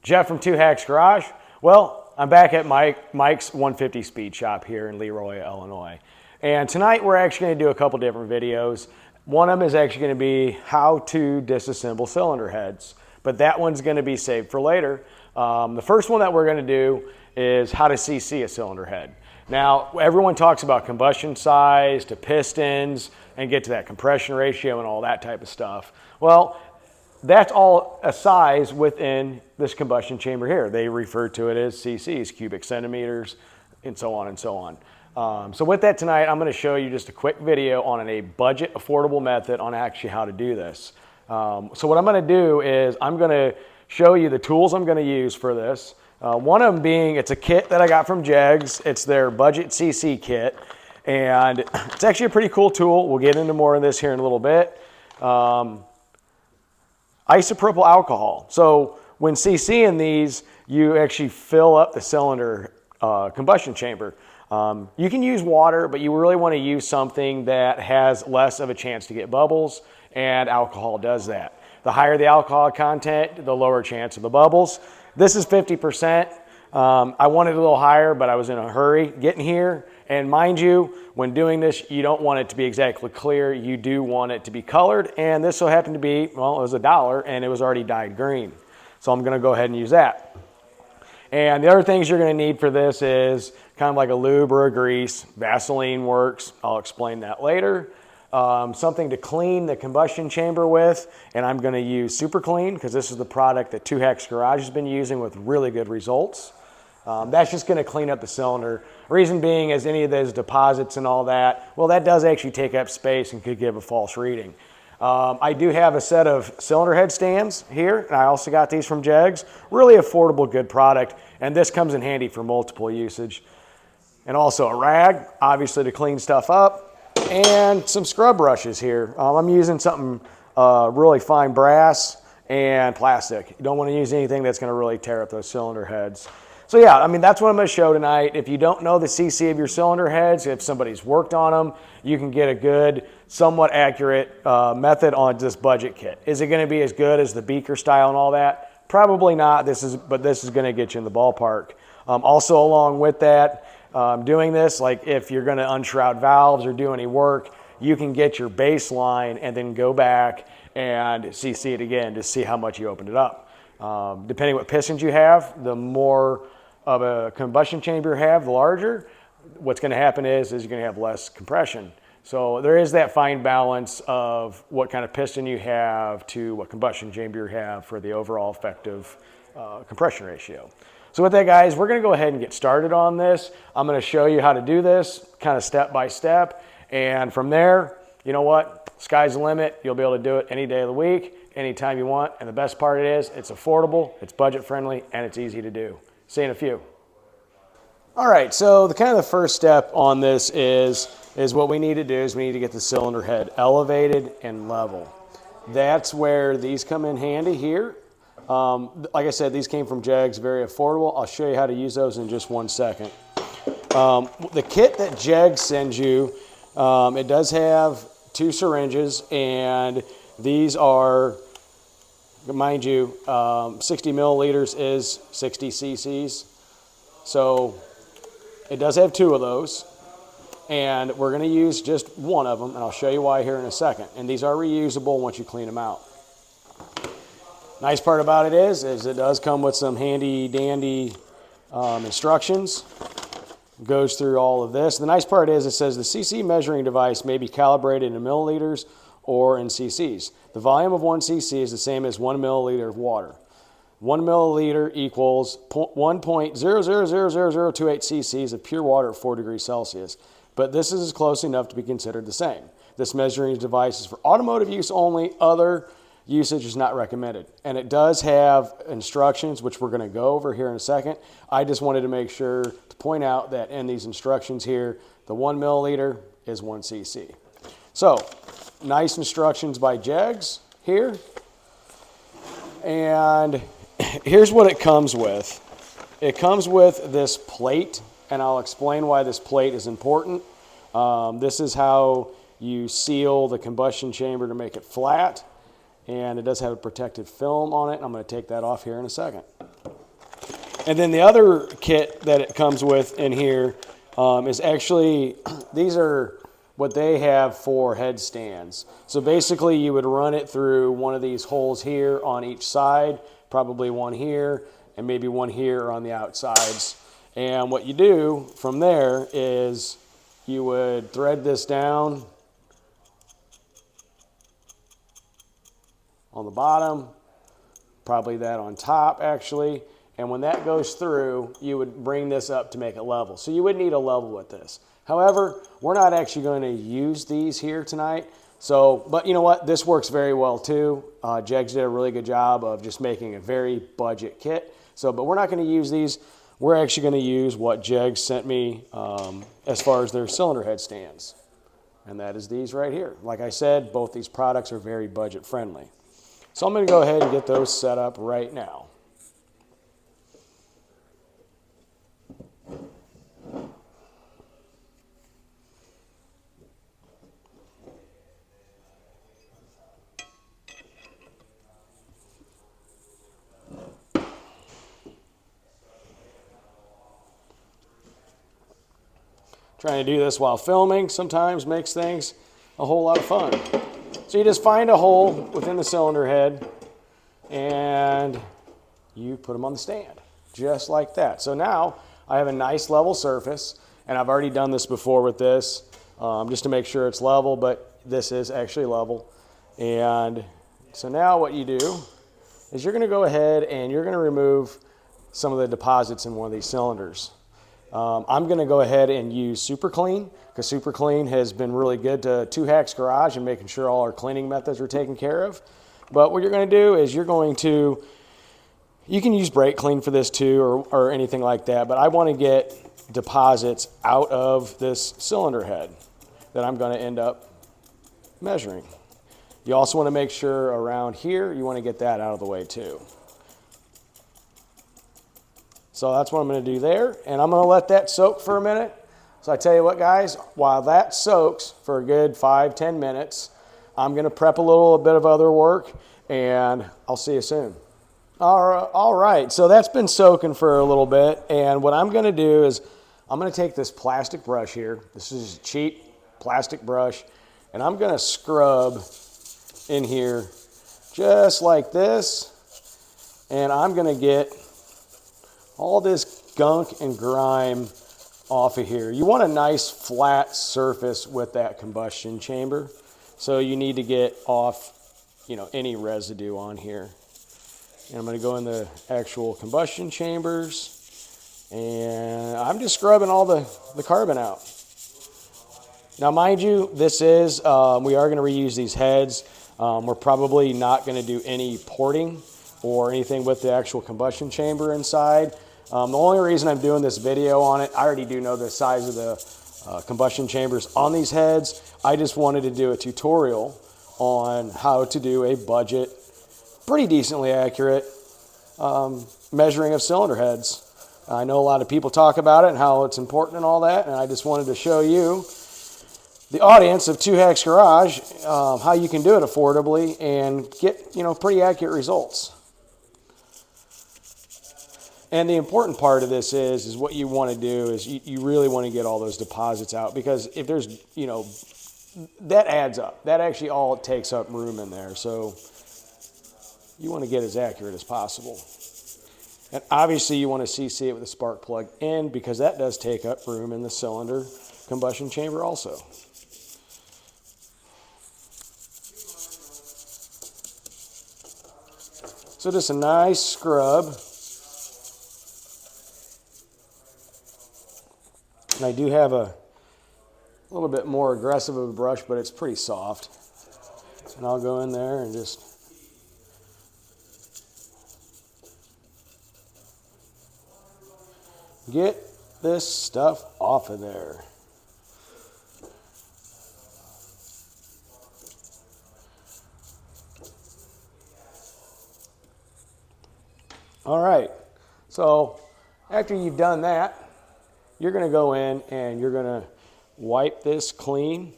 Jeff from Two Hacks Garage. Well, I'm back at Mike's 150 Speed Shop here in Leroy, Illinois. And tonight we're actually going to do a couple different videos. One of them is actually going to be how to disassemble cylinder heads, but that one's going to be saved for later. The first one that we're going to do is how to CC a cylinder head. Now, everyone talks about combustion size to pistons and get to that compression ratio and all that type of stuff. Well, that's all a size within this combustion chamber here. They refer to it as CCs, cubic centimeters, and so on and so on. So with that tonight, I'm going to show you just a quick video on a budget, affordable method on actually how to do this. So what I'm going to do is I'm going to show you the tools I'm going to use for this. One of them being, it's a kit that I got from Jegs. It's their budget CC kit, and it's actually a pretty cool tool. We'll get into more of this here in a little bit. Isopropyl alcohol. So when CCing these, you actually fill up the cylinder combustion chamber. You can use water, but you really want to use something that has less of a chance to get bubbles, and alcohol does that. The higher the alcohol content, the lower chance of the bubbles. This is 50%. I wanted a little higher, but I was in a hurry getting here. And mind you, when doing this, you don't want it to be exactly clear. You do want it to be colored. And this so happened to be, well, it was $1 and it was already dyed green. So I'm going to go ahead and use that. And the other things you're going to need for this is kind of like a lube or a grease. Vaseline works. I'll explain that later. Something to clean the combustion chamber with, and I'm going to use Super Clean because this is the product that Two Hacks Garage has been using with really good results. That's just going to clean up the cylinder. Reason being is any of those deposits and all that, well, that does actually take up space and could give a false reading. I do have a set of cylinder head stands here, and I also got these from Jegs. Really affordable, good product, and this comes in handy for multiple usage. And also a rag, obviously to clean stuff up, and some scrub brushes here. I'm using something really fine brass and plastic. You don't want to use anything that's going to really tear up those cylinder heads. So yeah, I mean, that's what I'm going to show tonight. If you don't know the CC of your cylinder heads, if somebody's worked on them, you can get a good, somewhat accurate method on this budget kit. Is it going to be as good as the beaker style and all that? Probably not, but this is going to get you in the ballpark. Also along with that, doing this, like if you're going to unshroud valves or do any work, you can get your baseline and then go back and CC it again to see how much you opened it up. Depending what pistons you have, the more of a combustion chamber you have, the larger. What's going to happen is you're going to have less compression. So there is that fine balance of what kind of piston you have to what combustion chamber you have for the overall effective compression ratio. So with that, guys, we're going to go ahead and get started on this. I'm going to show you how to do this kind of step by step. And from there, you know what? Sky's the limit. You'll be able to do it any day of the week, anytime you want. And the best part is it's affordable, it's budget friendly, and it's easy to do. See you in a few. All right, so the first step on this is what we need to do is we need to get the cylinder head elevated and level. That's where these come in handy here. Like I said, these came from Jegs, very affordable. I'll show you how to use those in just 1 second. The kit that Jegs sends you, it does have 2 syringes, and these are, mind you, 60 milliliters is 60 cc's. So it does have 2 of those, and we're going to use just 1 of them, and I'll show you why here in a second. And these are reusable once you clean them out. Nice part about it is it does come with some handy dandy instructions. Goes through all of this. The nice part is it says the CC measuring device may be calibrated in milliliters or in cc's. The volume of 1 cc is the same as 1 milliliter of water. 1 milliliter equals 1.000028 cc's of pure water at 4 degrees Celsius. But this is close enough to be considered the same. This measuring device is for automotive use only. Other usage is not recommended. And it does have instructions, which we're going to go over here in a second. I just wanted to make sure to point out that in these instructions here, the 1 milliliter is 1 cc. So, nice instructions by Jegs here. And here's what it comes with. It comes with this plate, and I'll explain why this plate is important. This is how you seal the combustion chamber to make it flat. And it does have a protective film on it. I'm going to take that off here in a second. And then the other kit that it comes with in here is actually, these are what they have for headstands. So basically you would run it through one of these holes here on each side, probably one here, and maybe one here on the outsides. And what you do from there is you would thread this down on the bottom, probably that on top actually. And when that goes through, you would bring this up to make it level. So you would need a level with this. However, we're not actually going to use these here tonight. So, but you know what? This works very well too. Jegs did a really good job of just making a very budget kit. So, but we're not going to use these. We're actually going to use what Jegs sent me as far as their cylinder head stands. And that is these right here. Like I said, both these products are very budget friendly. So I'm going to go ahead and get those set up right now. Trying to do this while filming sometimes makes things a whole lot of fun. So you just find a hole within the cylinder head and you put them on the stand, just like that. So now I have a nice level surface, and I've already done this before with this just to make sure it's level, but this is actually level. And so now what you do is you're going to go ahead and you're going to remove some of the deposits in one of these cylinders. I'm going to go ahead and use Super Clean, because Super Clean has been really good to Two Hacks Garage and making sure all our cleaning methods are taken care of. But what you're going to do is you're going to, you can use Brake Clean for this too, or anything like that, but I want to get deposits out of this cylinder head that I'm going to end up measuring. You also want to make sure around here, you want to get that out of the way too. So that's what I'm going to do there, and I'm going to let that soak for a minute. So I tell you what, guys, while that soaks for a good 5-10 minutes, I'm going to prep a little bit of other work, and I'll see you soon. All right, so that's been soaking for a little bit, and what I'm going to do is I'm going to take this plastic brush here. This is a cheap plastic brush, and I'm going to scrub in here just like this, and I'm going to get all this gunk and grime off of here. You want a nice flat surface with that combustion chamber, so you need to get off, you know, any residue on here. And I'm going to go in the actual combustion chambers, and I'm just scrubbing all the carbon out. Now, mind you, this is we are going to reuse these heads. We're probably not going to do any porting or anything with the actual combustion chamber inside. The only reason I'm doing this video on it, I already do know the size of the combustion chambers on these heads. I just wanted to do a tutorial on how to do a budget, pretty decently accurate measuring of cylinder heads. I know a lot of people talk about it and how it's important and all that, and I just wanted to show you, the audience of Two Hacks Garage, how you can do it affordably and get, you know, pretty accurate results. And the important part of this is what you want to do is you really want to get all those deposits out, because if there's, you know, that adds up. That actually all takes up room in there. So you want to get as accurate as possible. And obviously you want to CC it with a spark plug in, because that does take up room in the cylinder combustion chamber also. So just a nice scrub. And I do have a little bit more aggressive of a brush, but it's pretty soft. And I'll go in there and just get this stuff off of there. All right, so after you've done that, you're going to go in and you're going to wipe this clean.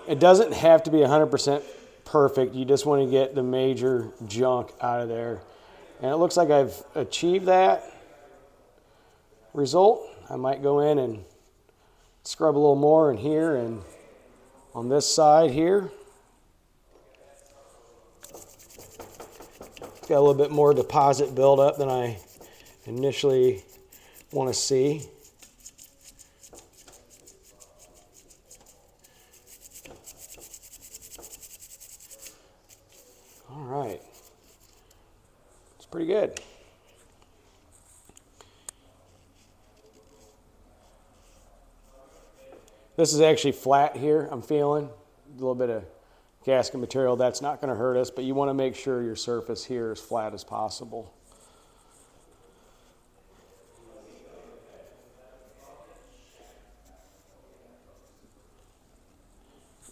It doesn't have to be 100% perfect. You just want to get the major junk out of there. And it looks like I've achieved that result. I might go in and scrub a little more in here and on this side here. It's got a little bit more deposit buildup than I initially want to see. All right. It's pretty good. This is actually flat here, I'm feeling. A little bit of gasket material, that's not going to hurt us, but you want to make sure your surface here is flat as possible.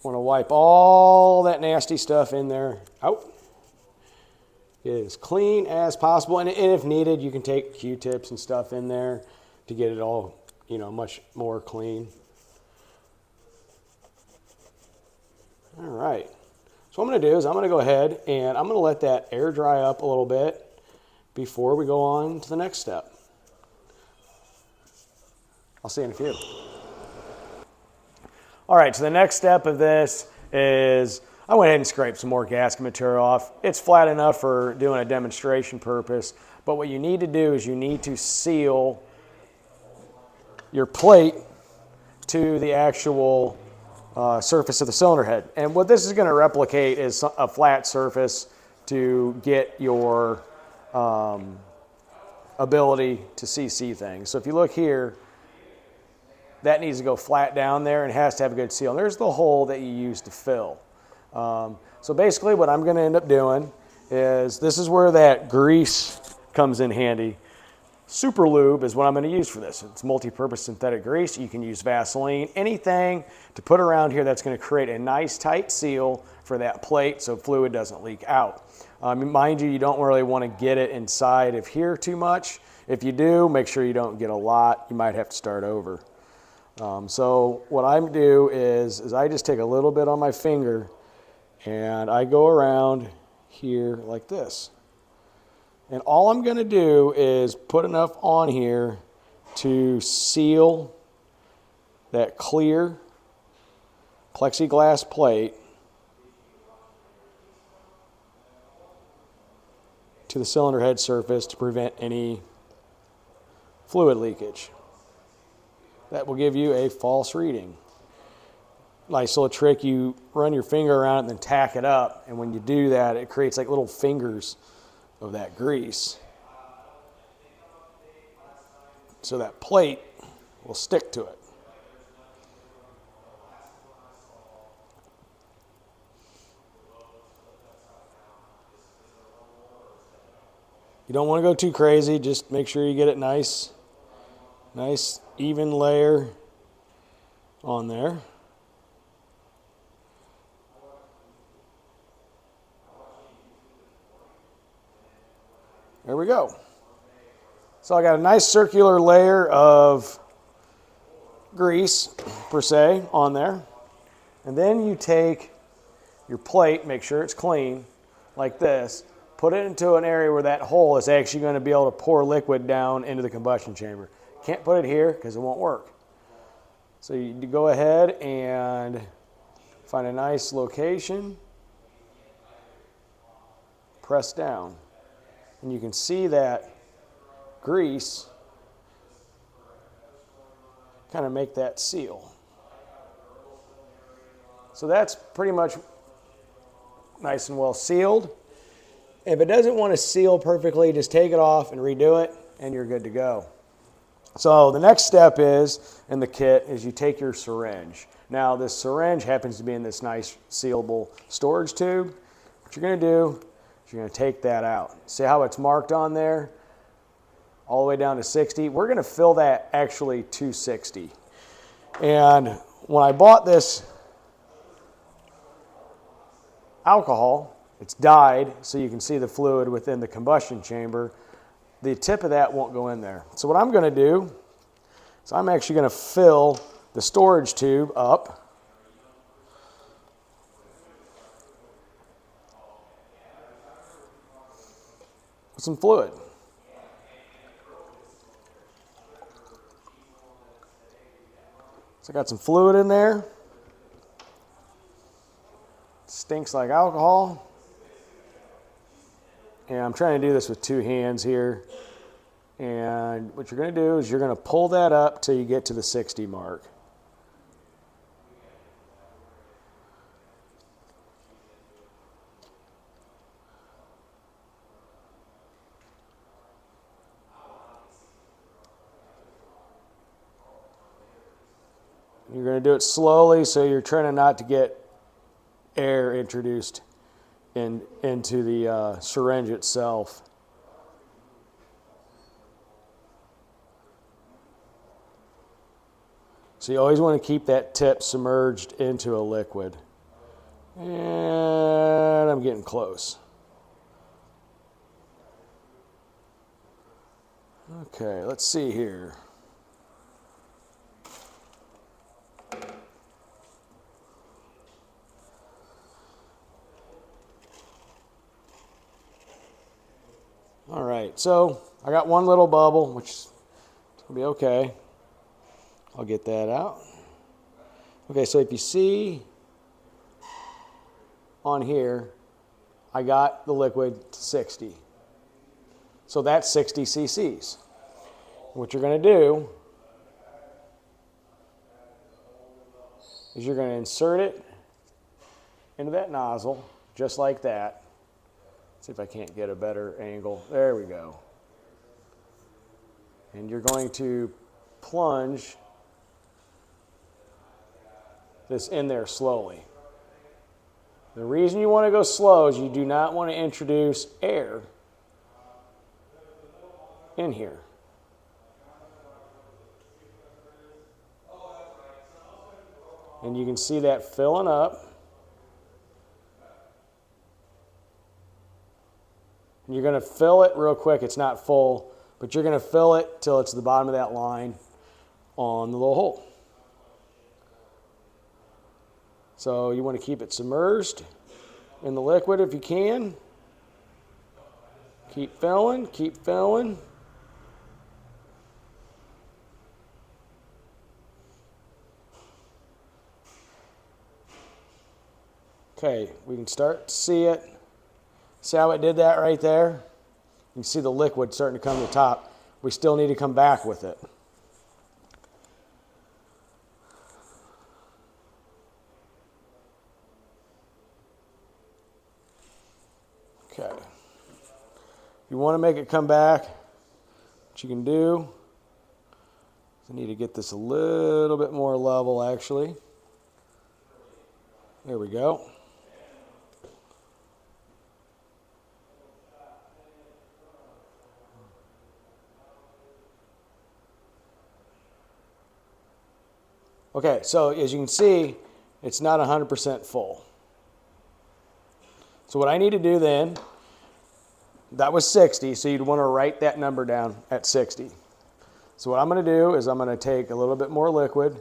Want to wipe all that nasty stuff in there out. Get it as clean as possible, and if needed, you can take Q-tips and stuff in there to get it all, you know, much more clean. All right. So what I'm going to do is I'm going to go ahead and I'm going to let that air dry up a little bit before we go on to the next step. I'll see you in a few. All right, so the next step of this is I went ahead and scraped some more gasket material off. It's flat enough for doing a demonstration purpose, but what you need to do is you need to seal your plate to the actual surface of the cylinder head. And what this is going to replicate is a flat surface to get your ability to CC things. So if you look here, that needs to go flat down there and it has to have a good seal. And there's the hole that you use to fill. So basically what I'm going to end up doing is this is where that grease comes in handy. Super lube is what I'm going to use for this. It's multi-purpose synthetic grease. You can use Vaseline, anything to put around here that's going to create a nice tight seal for that plate so fluid doesn't leak out. Mind you, you don't really want to get it inside of here too much. If you do, make sure you don't get a lot. You might have to start over. So what I do is I just take a little bit on my finger and I go around here like this. And all I'm going to do is put enough on here to seal that clear plexiglass plate to the cylinder head surface to prevent any fluid leakage. That will give you a false reading. Nice little trick, you run your finger around it and then tack it up, and when you do that, it creates like little fingers of that grease. So that plate will stick to it. You don't want to go too crazy, just make sure you get it nice even layer on there. There we go. So I got a nice circular layer of grease, per se, on there. And then you take your plate, make sure it's clean, like this, put it into an area where that hole is actually going to be able to pour liquid down into the combustion chamber. Can't put it here because it won't work. So you go ahead and find a nice location, press down. And you can see that grease kind of make that seal. So that's pretty much nice and well sealed. If it doesn't want to seal perfectly, just take it off and redo it and you're good to go. So the next step is, in the kit, is you take your syringe. Now this syringe happens to be in this nice sealable storage tube. What you're going to do, you're going to take that out. See how it's marked on there? All the way down to 60. We're going to fill that actually to 60. And when I bought this alcohol, it's dyed so you can see the fluid within the combustion chamber. The tip of that won't go in there. So what I'm going to do is I'm actually going to fill the storage tube up with some fluid. So I got some fluid in there. Stinks like alcohol. And I'm trying to do this with two hands here. And what you're going to do is you're going to pull that up till you get to the 60 mark. You're going to do it slowly, so you're trying not to get air introduced into the syringe itself. So you always want to keep that tip submerged into a liquid. And I'm getting close. Okay, let's see here. All right, so I got one little bubble, which is going to be okay. I'll get that out. Okay, so if you see on here, I got the liquid to 60. So that's 60 cc's. What you're going to do is you're going to insert it into that nozzle, just like that. Let's see if I can't get a better angle. There we go. And you're going to plunge this in there slowly. The reason you want to go slow is you do not want to introduce air in here. And you can see that filling up. And you're going to fill it real quick. It's not full, but you're going to fill it till it's the bottom of that line on the little hole. So you want to keep it submerged in the liquid if you can. Keep filling, keep filling. Okay, we can start to see it. See how it did that right there? You can see the liquid starting to come to the top. We still need to come back with it. Okay. If you want to make it come back, what you can do, I need to get this a little bit more level actually. There we go. Okay, so as you can see, it's not 100% full. So what I need to do then, that was 60, so you'd want to write that number down at 60. So what I'm going to do is I'm going to take a little bit more liquid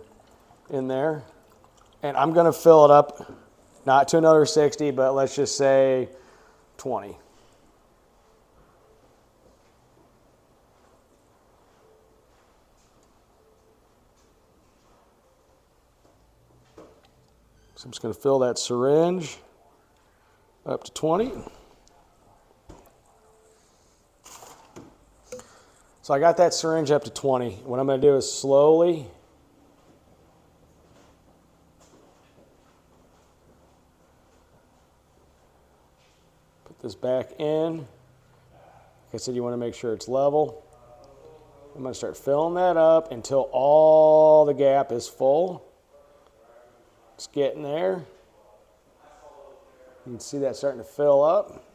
in there, and I'm going to fill it up, not to another 60, but let's just say 20. So I'm just going to fill that syringe up to 20. So I got that syringe up to 20. What I'm going to do is slowly put this back in. Like I said, you want to make sure it's level. I'm going to start filling that up until all the gap is full. It's getting there. You can see that starting to fill up,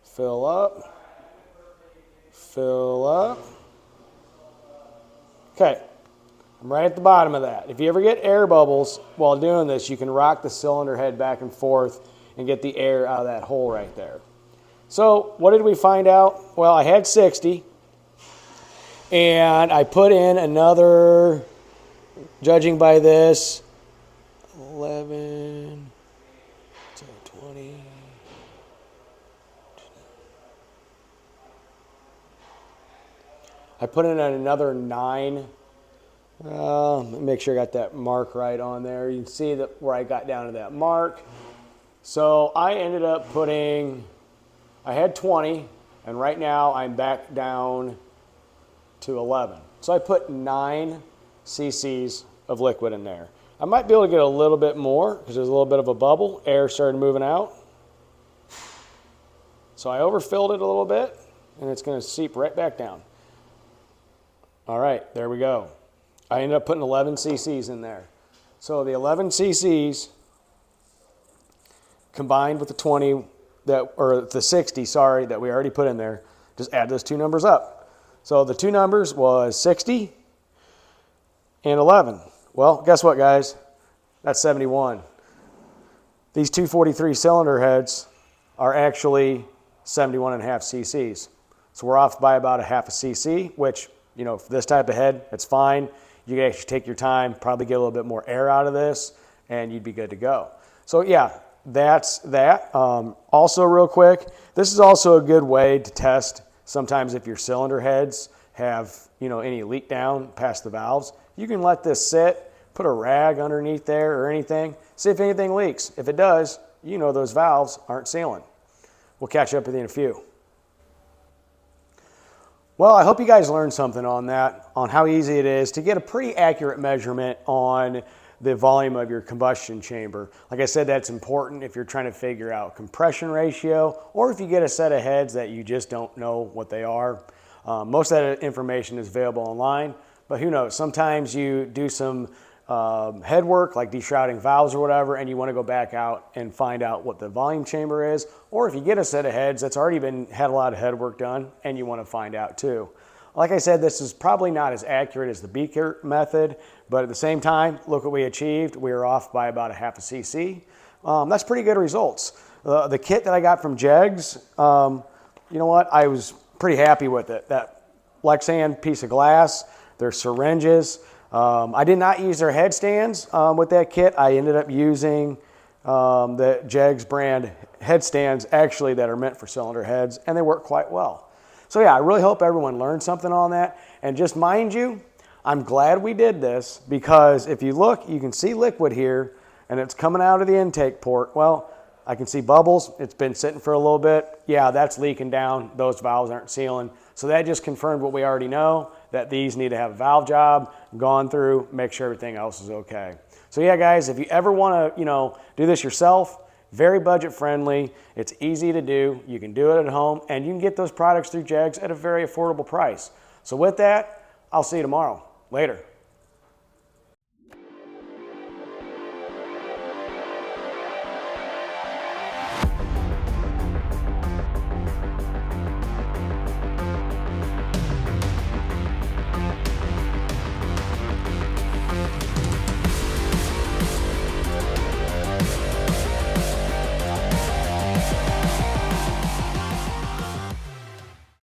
fill up, fill up. Okay, I'm right at the bottom of that. If you ever get air bubbles while doing this, you can rock the cylinder head back and forth and get the air out of that hole right there. So what did we find out? Well, I had 60, and I put in another, judging by this, 11, 20. I put in another 9. Let me make sure I got that mark right on there. You can see that where I got down to that mark. So I ended up putting, I had 20, and right now I'm back down to 11. So I put 9 cc's of liquid in there. I might be able to get a little bit more because there's a little bit of a bubble. Air started moving out. So I overfilled it a little bit, and it's going to seep right back down. All right, there we go. I ended up putting 11 cc's in there. So the 11 cc's combined with the 20 that, or the 60, sorry, that we already put in there, just add those two numbers up. So the two numbers was 60 and 11. Well, guess what, guys? That's 71. These 243 cylinder heads are actually 71.5 cc's. So we're off by about a half a cc, which, you know, for this type of head, it's fine. You can actually take your time, probably get a little bit more air out of this, and you'd be good to go. So yeah, that's that. Also real quick, this is also a good way to test sometimes if your cylinder heads have, you know, any leak down past the valves. You can let this sit, put a rag underneath there or anything, see if anything leaks. If it does, you know those valves aren't sealing. We'll catch up with you in a few. Well, I hope you guys learned something on that, on how easy it is to get a pretty accurate measurement on the volume of your combustion chamber. Like I said, that's important if you're trying to figure out compression ratio, or if you get a set of heads that you just don't know what they are. Most of that information is available online, but who knows? Sometimes you do some head work like deshrouding valves or whatever, and you want to go back out and find out what the volume chamber is, or if you get a set of heads that's already had a lot of head work done and you want to find out too. Like I said, this is probably not as accurate as the beaker method, but at the same time, look what we achieved. We were off by about a half a cc. That's pretty good results. The kit that I got from Jegs, you know what? I was pretty happy with it. That Lexan piece of glass, their syringes. I did not use their headstands with that kit. I ended up using the Jegs brand headstands actually that are meant for cylinder heads, and they work quite well. So yeah, I really hope everyone learned something on that. And just mind you, I'm glad we did this because if you look, you can see liquid here and it's coming out of the intake port. Well, I can see bubbles. It's been sitting for a little bit. Yeah, that's leaking down. Those valves aren't sealing. So that just confirmed what we already know, that these need to have a valve job, gone through, make sure everything else is okay. So yeah, guys, if you ever want to, do this yourself, very budget friendly. It's easy to do. You can do it at home, and you can get those products through Jegs at a very affordable price. So with that, I'll see you tomorrow. Later.